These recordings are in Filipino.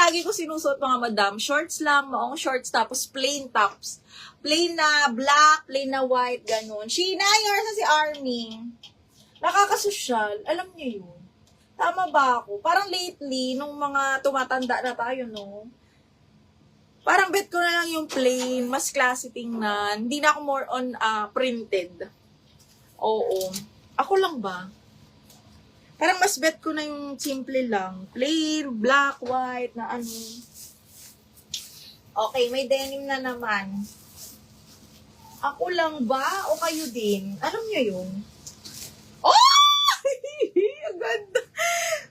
lagi ko sinusuot mga madam, shorts lang, maong shorts, tapos plain tops. Plain na black, plain na white, ganun. Sheena, yours na si Arming. Nakakasosyal. Alam niyo yun. Tama ba ako? Parang lately, nung mga tumatanda na tayo, no? Parang bet ko na lang yung plain, mas classy tingnan. Hindi na ako more on printed. Oo. Ako lang ba? Parang mas bet ko na yung simple lang. Plain, black, white, na ano. Okay, may denim na naman. Ako lang ba? O kayo din? Alam nyo yun? Oh! Ang ganda!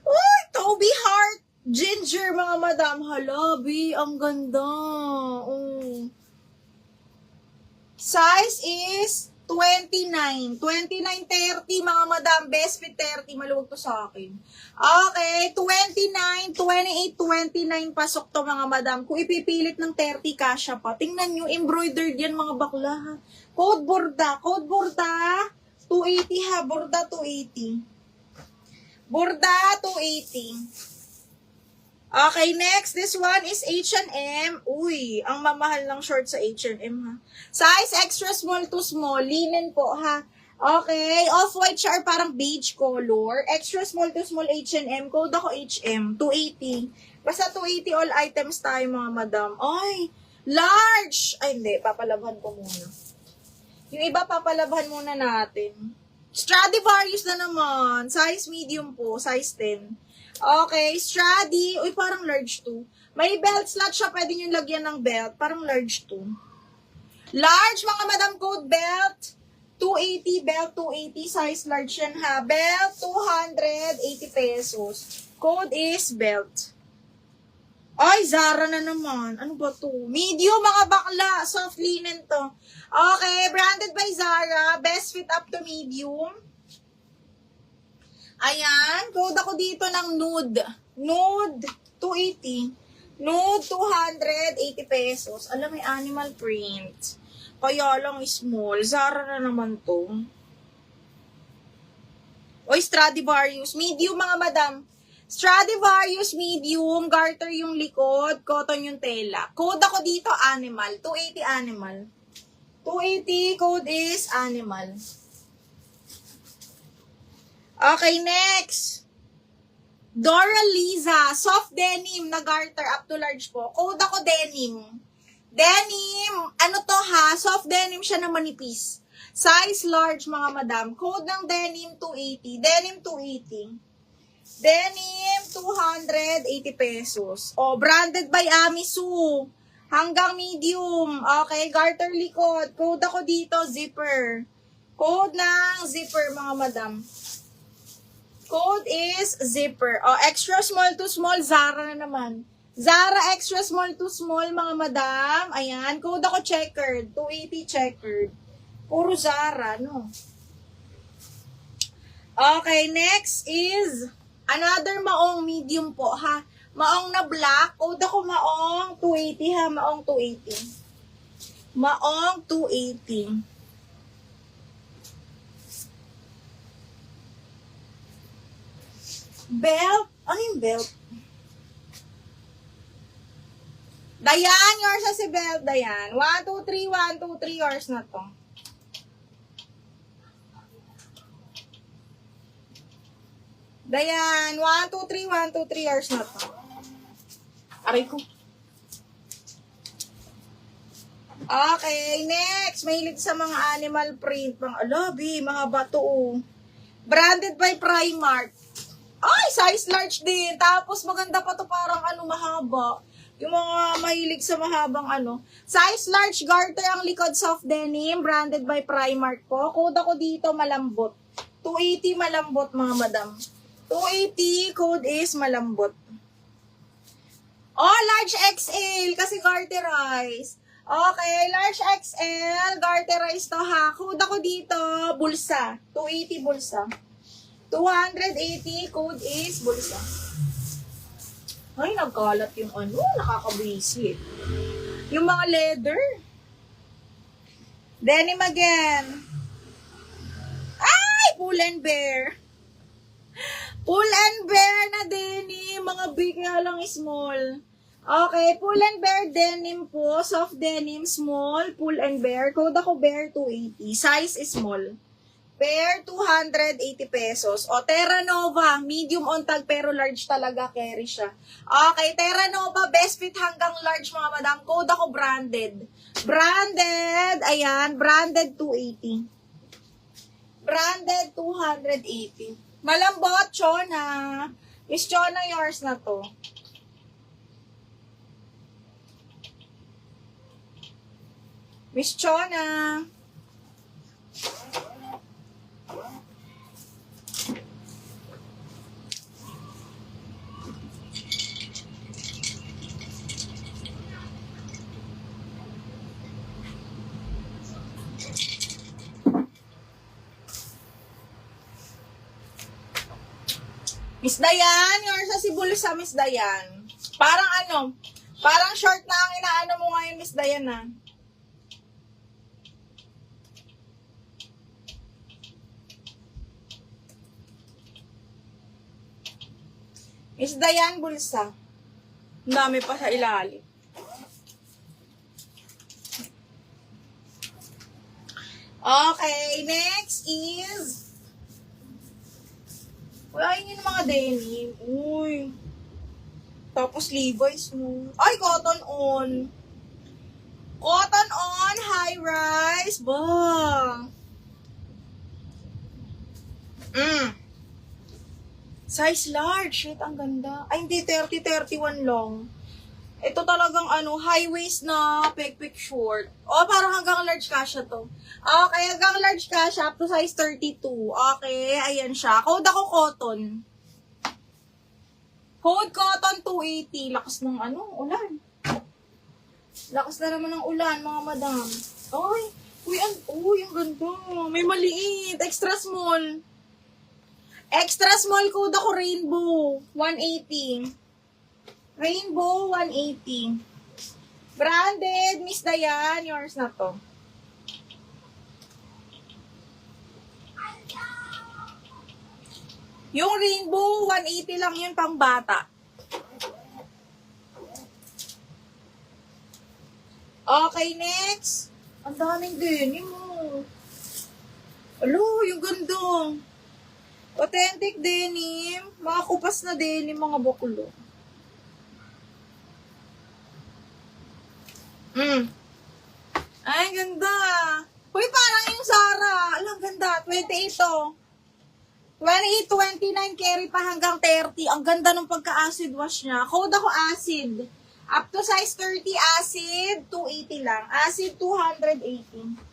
Uy, Toby Heart! Ginger, mga madam. Halabi, ang ganda. Oh. Size is 29. 29, 30, mga madam. Best fit 30. Maluwag to sa akin. Okay, 29, 28, 29. Pasok to, mga madam. Kung ipipilit ng 30, kasya pa. Tingnan nyo, embroidered yan, mga bakla. Ha? Code borda. Code borda. 280 ha. Borda 280. Borda 280. Okay, next. This one is H&M. Uy, ang mamahal ng short sa H&M, ha. Size extra small to small. Linen po, ha. Okay, off-white siya or parang beige color. Extra small to small H&M. Code ako HM. 280. Basta 280 all items tayo, mga madam. Ay, large! Ay, hindi. Papalabhan ko muna. Yung iba, papalabhan muna natin. Stradivarius na naman. Size medium po. Size 10. Okay, Stradi. Uy, parang large to. May belt slot siya. Pwede nyo lagyan ng belt. Parang large to. Large, mga madam, code belt. 280, belt 280. Size large yan, ha. Belt, 280 pesos. Code is belt. Ay, Zara na naman. Ano ba to? Medium, mga bakla. Soft linen to. Okay, branded by Zara. Best fit up to medium. Ayan, code ako dito ng nude. Nude, 280. Nude, 280 pesos. Alam, may animal print. Kaya lang small. Zara na naman to. Oy, Stradivarius. Medium, mga madam. Stradivarius, medium. Garter yung likod. Cotton yung tela. Code ako dito, animal. 280 animal. 280, code is animal. Okay, next. Dora Liza, soft denim na garter up to large po. Code ako denim. Denim, ano to ha? Soft denim siya na manipis. Size large, mga madam. Code ng denim 280. Denim 280. Denim 280 pesos. O, branded by Amisu. Hanggang medium. Okay, garter likod. Code ako dito, zipper. Code ng zipper, mga madam. Code is zipper. O, extra small to small, Zara na naman. Zara extra small to small, mga madam. Ayan, code ako checkered. 280 checkered. Puro Zara, no? Okay, next is another maong medium po, ha? Maong na black. Code ako maong 280, ha? Maong 280. Maong 280. Belt? Ano yung belt? Dayan, yours na si belt, Dayan. 1, 2, 3, 1, 2, 3, yours na to. Dayan, 1, 2, 3, 1, 2, 3, yours na to. Aray ko. Okay, next. Mahilig sa mga animal print. Mga alabi, mga bato. Branded by Primark. Ay, size large din. Tapos maganda pa to, parang ano, mahaba. Yung mga mahilig sa mahabang ano. Size large, garter ang likod, soft denim. Branded by Primark po. Code ako dito, malambot. 280 malambot, mga madam. 280, code is malambot. Oh, large XL, kasi garterize. Okay, large XL, garterize to ha. Code ako dito, bulsa. 280 bulsa. 280, code is bulsa. Ay, nagkalat yung ano, nakakabisi. Yung mga leather. Denim again. Ay, Pull and Bear. Pull and Bear na denim. Mga big nga lang small. Okay, Pull and Bear denim po. Soft denim, small. Pull and Bear. Code ako Bear 280. Size is small. Bear 280 pesos. O, Terra Nova. Medium on tag pero large talaga. Carry siya. Okay, Terra Nova. Best fit hanggang large mga madam. Code ako branded. Branded. Ayan. Branded 280. Branded 280. Malambot, Chona. Miss Chona, yours na to. Miss Chona. Miss Dayan, yours sa Sibulsa, Miss Dayan. Parang ano, parang short na ang inaano mo ngayon, Miss Dayan, ha? Miss Dayan, bulsa. Ang dami pa sa ilalim. Okay, next is... Wala yun yung mga denim. Uy. Tapos Levi's mo. Ay, cotton on. Cotton on, high rise. Ba. Size large. Shit, ang ganda. Ay, hindi. 30-31 lang. Ito talagang high waist na pek-pek short. O, parang hanggang large kasha to. Okay, hanggang large kasha up to size 32. Okay, ayan siya. Code ako cotton. Code cotton 280. Lakas ng ulan. Lakas na naman ng ulan, mga madam. Ay, uy, ang ganda. May maliit. Extra small. Extra small code ako rainbow. 180. Rainbow 180. Branded, Miss Dayan, yours na to. Yung rainbow, 180 lang yun pang bata. Okay, next. Ang daming denim mo. Alo, yung ganda. Authentic denim. Mga kupas na denim, mga bakulo. Ay, ganda. Uy, parang yung Zara. Alam, ganda. 28 to. 28, 29, carry pa hanggang 30. Ang ganda ng pagka-acid wash niya. Code ako acid. Up to size 30 acid, 280 lang. Acid, 280.